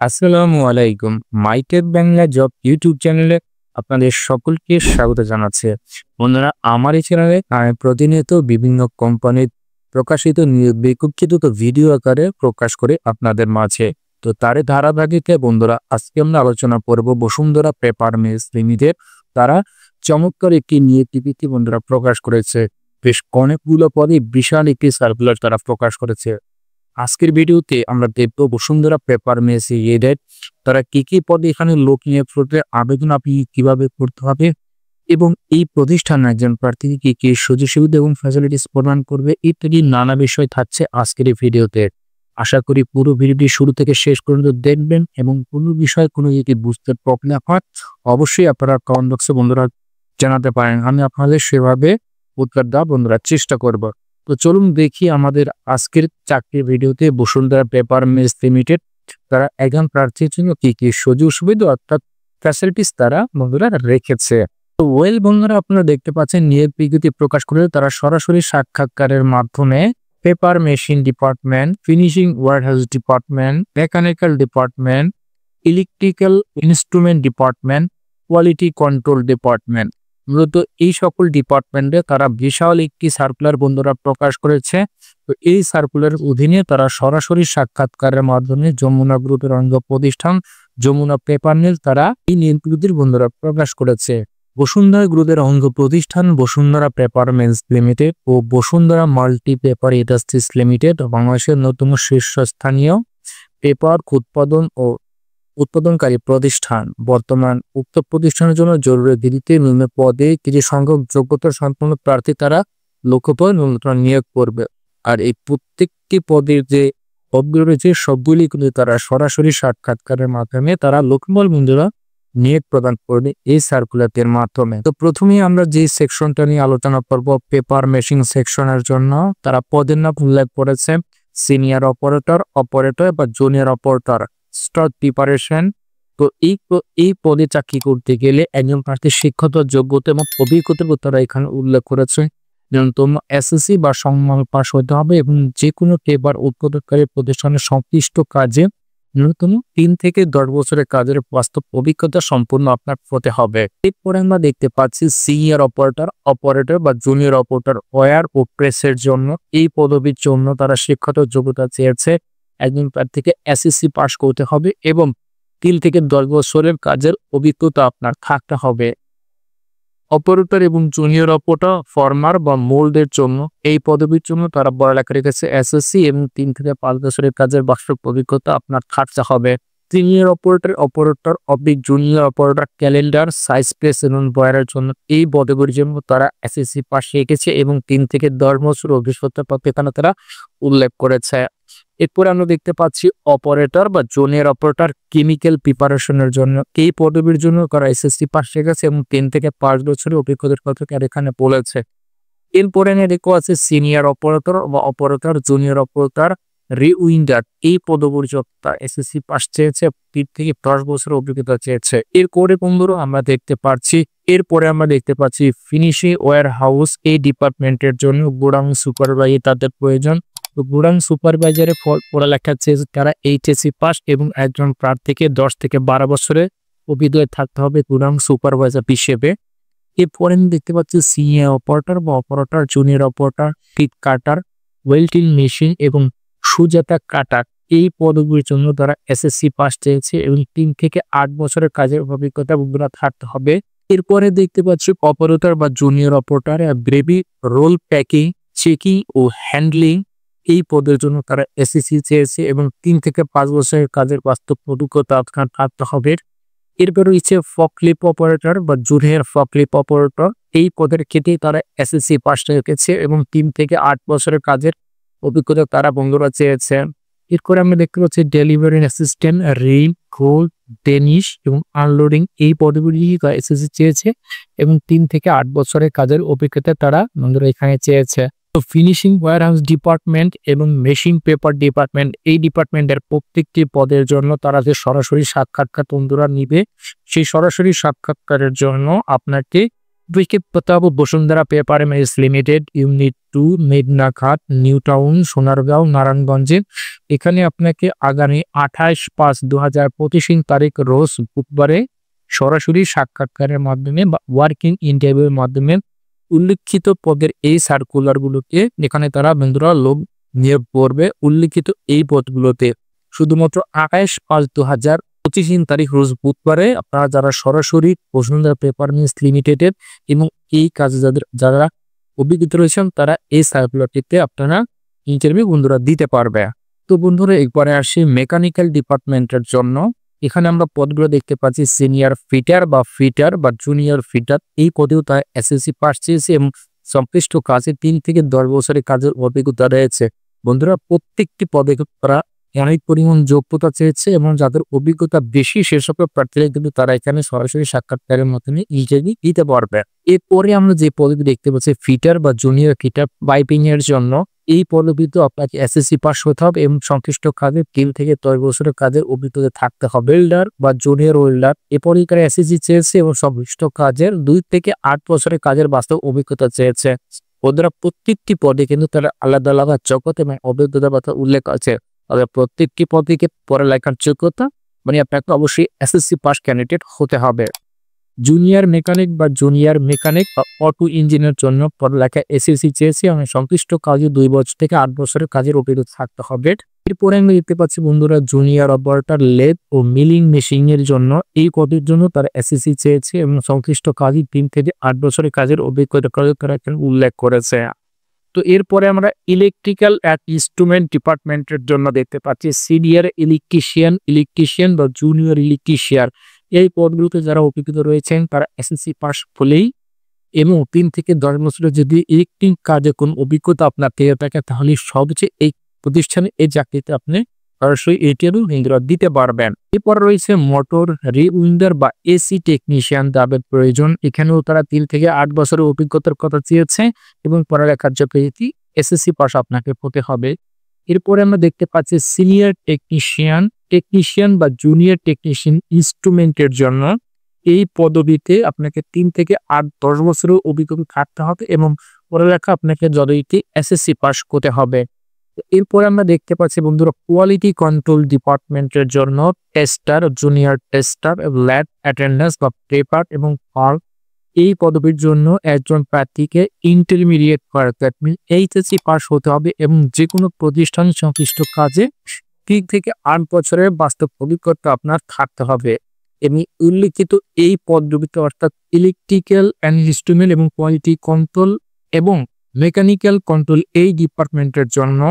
আসসালামু আলাইকুম। MyTech Bangla job YouTube চ্যানেলে আপনাদের সকলকে স্বাগত জানাচ্ছি। বন্ধুরা, আমার এই চ্যানেলে আমি প্রতিনিয়ত বিভিন্ন কোম্পানির প্রকাশিত বিজ্ঞপ্তিগত ভিডিও আকারে প্রকাশ করে আপনাদের মাঝে। তো তার ধারাবাহিকতায় বন্ধুরা, আজকে আমরা আলোচনা করব বসুন্ধরা পেপার মিলস লিমিটেড। তারা চমৎকার একটি নিয়োগ বন্ধুরা প্রকাশ করেছে। বেশ অনেকগুলো পদে বিশাল একটি সার্কুলার তারা প্রকাশ করেছে। আজকের ভিডিওতে আমরা দেখব বসুন্ধরা পেপার মিলস লিমিটেড তারা কি পদে এখানে লোক নিয়োগ করতে আবেদন আপনি কিভাবে করতে হবে এবং এই প্রতিষ্ঠান একজন প্রার্থীকে কি সুযোগ সুবিধা এবং ফ্যাসিলিটিস প্রদান করবে ইত্যাদি নানা বিষয় থাকছে আজকের এই ভিডিওতে। আশা করি পুরো ভিডিওটি শুরু থেকে শেষ পর্যন্ত দেখবেন এবং কোনো বিষয় কোনো যদি বুঝতে প্রবলেম হয় অবশ্যই আপনারা কমেন্ট বক্সে বন্ধুরা জানাতে পারেন। আমি আপনাদের সেভাবে উত্তর দেওয়ার বন্ধুরা চেষ্টা করব। তো চলুন দেখি আমাদের আজকের চাকরির ভিডিওতে বসুন্ধরা পেপার মিলস লিমিটেড তারা একজন প্রার্থীর জন্য কি সুযোগ সুবিধা অর্থাৎ ফ্যাসিলিটিস তারা বন্ধুরা রেখেছে। তো বন্ধুরা, আপনারা দেখতে পাচ্ছেন নিয়োগ বিজ্ঞপ্তি প্রকাশ করে তারা সরাসরি সাক্ষাৎকারের মাধ্যমে paper machine department, finishing warehouse department, mechanical department, electrical instrument department, quality control department, মূলত এই সকল ডিপার্টমেন্টে তারা বিশাল একটি সার্কুলার বন্ধুরা প্রকাশ করেছে। তো এই সার্কুলার অধীনে তারা সরাসরি সাক্ষাৎকারের মাধ্যমে যমুনা গ্রুপের অঙ্গ প্রতিষ্ঠান যমুনা পেপার মিল তারা এই নিয়োগগুলির বন্ধুরা প্রকাশ করেছে। বসুন্ধরা গ্রুপের অঙ্গ প্রতিষ্ঠান বসুন্ধরা পেপার মিলস লিমিটেড ও Bashundhara Multi Paper Industries Limited বাংলাদেশের অন্যতম শীর্ষস্থানীয় পেপার উৎপাদনকারী প্রতিষ্ঠান। বর্তমান উক্ত প্রতিষ্ঠানের জন্য জরুরি ভিত্তিতে নিম্ন পদে কিছু সংখ্যক যোগ্যতা সম্পন্ন প্রার্থী তারা লক্ষ্যপদ নিয়োগ করবে। আর এই প্রত্যেকটি পদের যে পদগুলো রয়েছে সবগুলি কিন্তু তারা সরাসরি সাক্ষাৎকারের মাধ্যমে তারা লক্ষ্যবল বন্ধুরা নিয়োগ প্রদান করবে এই সার্কুলারের মাধ্যমে। তো প্রথমেই আমরা যে সেকশনটা নিয়ে আলোচনা করব পেপার মেশিন সেকশনের জন্য তারা পদের নাম উল্লেখ করেছে সিনিয়র অপারেটর বা জুনিয়র অপারেটর স্টক প্রিপারেশন। তো এই পদে চাকরি করতে গেলে একজন প্রার্থীর শিক্ষাগত যোগ্যতা এবং অভিজ্ঞতার তারা এখানে উল্লেখ করেছে। ন্যূনতম এসএসসি বা সমমান পাস হতে হবে এবং যে কোনো পেপার উৎপাদনকারী প্রতিষ্ঠানের সংশ্লিষ্ট কাজে ন্যূনতম 3 থেকে 10 বছরের কাজের বাস্তব অভিজ্ঞতা সম্পূর্ণ আপনার হতে হবে। এরপরে আমরা দেখতে পাচ্ছি সিনিয়র অপারেটর বা জুনিয়র অপারেটর ওয়্যার ও প্রেসের জন্য এই পদবীর জন্য তারা শিক্ষাগত যোগ্যতা চেয়েছে। একজন প্রার্থীকে এসএসসি পাস করতে হবে এবং 3 থেকে 10 বছরের কাজের অভিজ্ঞতা আপনার থাকতে হবে। অপারেটর এবং জুনিয়র অপারেটর ফর্মার বা মোল্ডের জন্য এই পদবীর জন্য তারা পড়ালেখা রেখেছে এসএসসি এবং 3 থেকে 5 বছরের কাজের বাস্তব অভিজ্ঞতা আপনার থাকতে হবে। Senior operator junior operator calendar size press এবং বয়ারের জন্য এই পদবীর জন্য তারা এসএসসি পাস রেখেছে এবং 3 থেকে 10 বছর অভিজ্ঞতা এখানে তারা উল্লেখ করেছে। এরপরে আমরা দেখতে পাচ্ছি অপারেটর বা জুনিয়র অপারেটর কেমিক্যাল প্রিপারেশনের জন্য এই পদবীর জন্য তারা এসএসসি পাস রেখেছে এবং 3 থেকে 5 বছরের অভিজ্ঞতার কথা এখানে বলেছে। এরপরে দেখো আছে সিনিয়র অপারেটর বা অপারেটর জুনিয়র অপারেটর রিউইন্ডার এই পদবীর জন্য এসএসসি পাস চেয়েছে, 3 থেকে 10 বছরের অভিজ্ঞতা চেয়েছে। এরপরে বন্ধুরা আমরা দেখতে পাচ্ছি ফিনিশিং ওয়্যার হাউস এই ডিপার্টমেন্টের জন্য গোডাউন সুপারভাইজার তাদের প্রয়োজন। তো গোডাউন সুপারভাইজারে পড়ালেখা চেয়েছে তারা এইচএসসি পাস এবং একজন প্রার্থীকে 10 থেকে 12 বছরের অভিজ্ঞতা থাকতে হবে গোডাউন সুপারভাইজার হিসেবে। এরপরে দেখতে পাচ্ছি সিনিয়র অপারেটর বা অপারেটর জুনিয়র অপারেটর পিট কাটার ওয়েল্ডিং মেশিন এবং সুজাতা কাটার এই পদগুলির জন্য তারা এসএসসি পাস চেয়েছে এবং 3 থেকে 8 বছরের কাজের অভিজ্ঞতা থাকতে হবে। এরপরে দেখতে পাচ্ছি অপারেটর বা junior operator gravy roll packing checking ও হ্যান্ডলিং এই পদের জন্য তারা এসএসসি চেয়েছে এবং 3 থেকে 5 বছরের কাজের বাস্তব অভিজ্ঞতা থাকতে হবে। এরপর রয়েছে ফকলিফট অপারেটর বা জুনিয়র ফকলিফট অপারেটর এই পদের ক্ষেত্রে তারা এসএসসি পাস রেখেছে এবং 3 থেকে 8 বছরের কাজের অভিজ্ঞতা তারা বন্ধুরা চেয়েছে। এরপরে আমরা দেখতে পাচ্ছি delivery assistant reel gold Danish এবং আনলোডিং এই পদগুলি তারা এসএসসি চেয়েছে এবং 3 থেকে 8 বছরের কাজের অভিজ্ঞতা তারা বন্ধুরা এখানে চেয়েছে। তো ফিনিশিং ওয়্যারহাউস ডিপার্টমেন্ট এবং মেশিন পেপার ডিপার্টমেন্ট এই ডিপার্টমেন্টের প্রত্যেকটি পদের জন্য তারা যে সরাসরি সাক্ষাৎকার বন্ধুরা নিবে সেই সরাসরি সাক্ষাৎকারের জন্য আপনাকে Pratap Bashundhara Paper Mills Limited, unit 2, মেঘনাঘাট, নিউ টাউন, সোনারগাঁও, নারায়ণগঞ্জে। এখানে আপনাকে আগামী 28/5/2025 তারিখ রোজ বুধবারে সরাসরি সাক্ষাৎকারের মাধ্যমে বা ওয়ার্কিং ইন্টারভিউর মাধ্যমে উল্লিখিত পদের এই সার্কুলারগুলোকে এখানে তারা বন্ধুরা লোক নিয়োগ করবে। উল্লিখিত এই পদগুলোতে শুধুমাত্র 28/5/2025 তারিখ রোজ বুধবারে আপনারা যারা সরাসরি বসুন্ধরা পেপার মিলস লিমিটেডের এবং এই কাজে যারা অভিজ্ঞতা রয়েছেন তারা এই সার্কুলারটিতে আপনারা ইন্টারভিউ বন্ধুরা দিতে পারবে। তো বন্ধুরা একবারে আসি মেকানিক্যাল ডিপার্টমেন্টের জন্য। এখানে আমরা পদগুলো দেখতে পাচ্ছি সিনিয়র ফিটার বা জুনিয়র ফিটার। এই পদেও তার এসএসসি পাস চেয়েছে এবং সংশ্লিষ্ট কাজে 3 থেকে 10 বছরের কাজের অভিজ্ঞতা রয়েছে। বন্ধুরা প্রত্যেকটি পদে তারা অনেক পরিমাণ যোগ্যতা চেয়েছে এবং যাদের অভিজ্ঞতা বেশি সেসব প্রার্থীরা কিন্তু তারা এখানে সরাসরি সাক্ষাৎকারের মাধ্যমে ইন্টারভিউ দিতে পারবে। এরপরে আমরা যে পদবি দেখতে পাচ্ছি ফিটার বা জুনিয়র ফিটার পাইপিং এর জন্য, এই পদবিতে আপনাকে এসএসসি পাস হতে হবে এবং সংশ্লিষ্ট কাজে 3 থেকে 10 বছরের কাজের অভিজ্ঞতা থাকতে হবে। ওয়েল্ডার বা জুনিয়র ওয়েল্ডার এ পরীক্ষার এসএসসি চেয়েছে এবং সংশ্লিষ্ট কাজের 2 থেকে 8 বছরের কাজের বাস্তব অভিজ্ঞতা চেয়েছে। ওদের প্রত্যেকটি পদে কিন্তু তারা আলাদা আলাদা যোগ্যতা এবং অভিজ্ঞতার কথা উল্লেখ আছে। তবে প্রত্যেকটি পদে পড়ালেখার যোগ্যতা মানে আপনাকে অবশ্যই এসএসসি পাস ক্যান্ডিডেট হতে হবে। জুনিয়র মেকানিক বা অটো ইঞ্জিনের জন্য পড়ালেখা এসএসসি চেয়েছে এবং সংশ্লিষ্ট কাজে 2 বছর থেকে 8 বছরের কাজের অভিজ্ঞতা থাকতে হবে। এরপরে আমরা দেখতে পাচ্ছি বন্ধুরা জুনিয়র অপারেটর লেদ ও মিলিং মেশিন এর জন্য, এই পদের জন্য তারা এসএসসি চেয়েছে এবং সংশ্লিষ্ট কাজে 3 থেকে 8 বছরের কাজের অভিজ্ঞতা তারা উল্লেখ করেছে। তো এরপরে আমরা ইলেকট্রিক্যাল অ্যান্ড ইনস্ট্রুমেন্ট ডিপার্টমেন্টের জন্য দেখতে পাচ্ছি সিনিয়র ইলেকট্রিশিয়ান বা জুনিয়র ইলেকট্রিশিয়ান। এই পদগুলোতে যারা অভিজ্ঞতা রয়েছেন তারা এসএসসি পাস হলেই এবং 3 থেকে 10 বছরের যদি ইলেকট্রিক কাজে কোন অভিজ্ঞতা আপনার থেকে থাকে তাহলে সবচেয়ে এই প্রতিষ্ঠানে এই চাকরিতে আপনি সরাসরি ইন্টারভিউ দিতে পারবেন। এরপর রয়েছে মোটর রিউইন্ডার বা এসি টেকনিশিয়ান যাদের প্রয়োজন। এখানেও তারা 3 থেকে 8 বছরের অভিজ্ঞতার কথা চেয়েছে এবং পড়ালেখার যোগ্যতা এসএসসি পাস আপনাকে হতে হবে। এরপরে আমরা দেখতে পাচ্ছি সিনিয়র টেকনিশিয়ান বা জুনিয়র টেকনিশিয়ান ইনস্ট্রুমেন্টের জন্য, এই পদবিতে আপনাকে 3 থেকে 8-10 বছরের অভিজ্ঞতা থাকতে হবে এবং পড়ালেখা আপনাকে যথারীতি এসএসসি পাস করতে হবে। এরপরে আমরা দেখতে পাচ্ছি বন্ধুরা কোয়ালিটি কন্ট্রোল ডিপার্টমেন্টের জন্য tester, junior tester, lab attendance বা প্রেপার এবং হল। এই পদবীর জন্য একজন প্রার্থীকে ইন্টারমিডিয়েট এইচএসসি পাস হতে হবে এবং যে কোনো প্রতিষ্ঠান সংশ্লিষ্ট কাজে 3 থেকে 8 বছরের বাস্তব অভিজ্ঞতা আপনার থাকতে হবে। এবং উল্লিখিত এই পদবিতে অর্থাৎ ইলেকট্রিক্যাল অ্যান্ড ইনস্ট্রুমেন্ট এবং কোয়ালিটি কন্ট্রোল এবং মেকানিক্যাল কন্ট্রোল এই ডিপার্টমেন্টের জন্য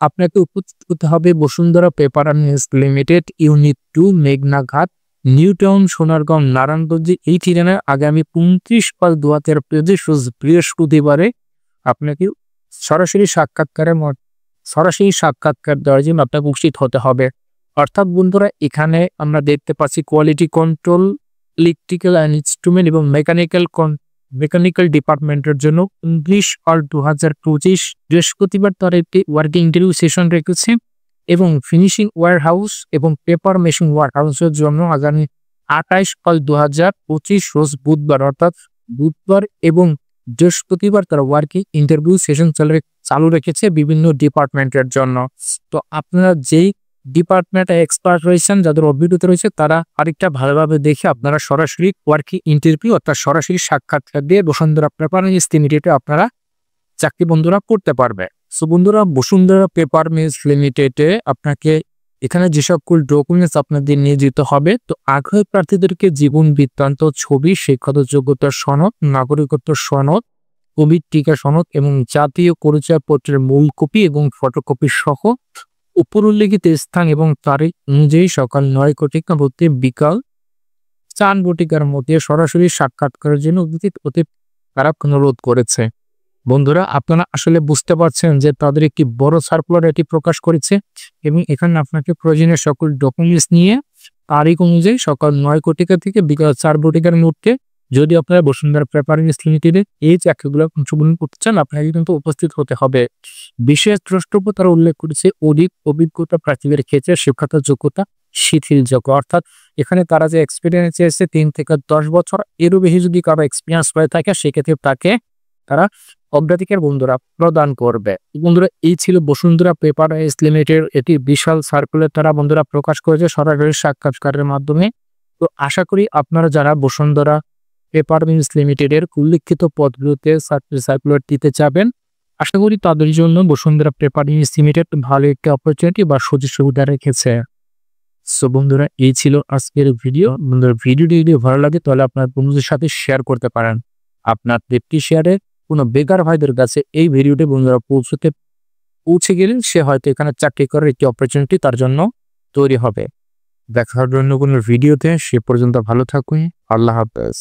আপনাকে উপস্থিত হতে হবে Bashundhara Paper Mills Limited, unit 2, মেঘনাঘাট, নিউ টাউন, সোনারগাঁও, নারায়ণগঞ্জে। এই ঠিকানায় আগামী 29/5/2023 বৃহস্পতিবারে আপনাকে সরাসরি সাক্ষাৎকার দেওয়ার জন্য আপনাকে উপস্থিত হতে হবে। অর্থাৎ বন্ধুরা এখানে আমরা দেখতে পাচ্ছি quality control, electrical and instrument এবং মেকানিক্যাল ডিপার্টমেন্টের জন্য 29/5/2025 বৃহস্পতিবার তার একটি ওয়ার্কিং ইন্টারভিউ সেশন রেখেছে এবং ফিনিশিং ওয়্যারহাউস এবং পেপার মেশিন ওয়্যারহাউসের জন্য আগামী 28/5/2025 রোজ বুধবার অর্থাৎ বুধবার এবং বৃহস্পতিবার তারা ওয়ার্কিং ইন্টারভিউ সেশন চালু রেখেছে বিভিন্ন ডিপার্টমেন্টের জন্য। তো আপনারা যেই ডিপার্টমেন্টে এক্সপার্ট রয়েছেন, যাদের অভিজ্ঞতা রয়েছে, তারা আরেকটা ভালোভাবে দেখে আপনারা সরাসরি ওয়ার্কিং ইন্টারভিউ অর্থাৎ সরাসরি সাক্ষাৎকার দিয়ে বসুন্ধরা পেপার মিলস লিমিটেডে আপনারা চাকরি বন্ধুরা করতে পারবে। সো বন্ধুরা বসুন্ধরা পেপার মিলস লিমিটেডে আপনাকে এখানে যে সকল ডকুমেন্টস আপনাদের নিয়ে যেতে হবে, তো আগ্রহী প্রার্থীদেরকে জীবন বৃত্তান্ত, ছবি, শিক্ষাগত যোগ্যতার সনদ, নাগরিকত্ব সনদ, কোভিড টিকা সনদ এবং জাতীয় পরিচয়পত্রের মূল কপি এবং ফটোকপি সহ উপর উল্লেখিত স্থান এবং তারিখ অনুযায়ী সকাল 9 হতে বিকাল 4 মধ্যে সরাসরি সাক্ষাৎকারের জন্য উপস্থিত হতে তারা অনুরোধ করেছে। বন্ধুরা আপনারা আসলে বুঝতে পারছেন যে তাদের একটি বড় সার্কুলার এটি প্রকাশ করেছে এবং এখানে আপনাকে প্রয়োজনীয় সকল ডকুমেন্টস নিয়ে তারিখ অনুযায়ী সকাল 9 থেকে বিকাল 4 মধ্যে যদি আপনারা বসুন্ধরা পেপার মিলস লিমিটেডে এই চাকরিগুলো অংশগ্রহণ করতে চান আপনাকে কিন্তু উপস্থিত হতে হবে। বিশেষ দ্রষ্টব্য তারা উল্লেখ করেছে অধিক অভিজ্ঞতা প্রার্থীদের ক্ষেত্রে শিক্ষাগত যোগ্যতা শিথিলযোগ্য, অর্থাৎ এখানে তারা যে এক্সপিরিয়েন্স চেয়েছে 3 থেকে 10 বছর, এরও বেশি যদি কারো এক্সপিরিয়েন্স হয়ে থাকে সেক্ষেত্রে তাকে তারা অগ্রাধিকার বন্ধুরা প্রদান করবে। বন্ধুরা এই ছিল বসুন্ধরা পেপারস লিমিটেড, এটি বিশাল সার্কুলার তারা বন্ধুরা প্রকাশ করেছে সরাসরি সাক্ষাৎকারের মাধ্যমে। তো আশা করি আপনারা যারা বসুন্ধরা পেপার মিলস লিমিটেডের উল্লিখিত পদগুলোতে সার্কুলার দিতে চাবেন, আশা করি তাদের জন্য বসুন্ধরা পেপার মিলস লিমিটেড ভালো একটা অপরচুনিটি বা সুযোগ সুবিধা রেখেছে। সো বন্ধুরা এই ছিল আজকের ভিডিও। বন্ধুরা ভিডিওটি যদি ভালো লাগে তাহলে আপনার বন্ধুদের সাথে শেয়ার করতে পারেন। আপনার 50 শেয়ারে কোনো বেকার ভাইদের কাছে এই ভিডিওটি বন্ধুরা পৌঁছে গেলে সে হয়তো এখানে চাকরি করার একটি অপরচুনিটি তার জন্য তৈরি হবে। দেখার জন্য কোনো ভিডিওতে, সে পর্যন্ত ভালো থাকুন। আল্লাহ হাফেজ।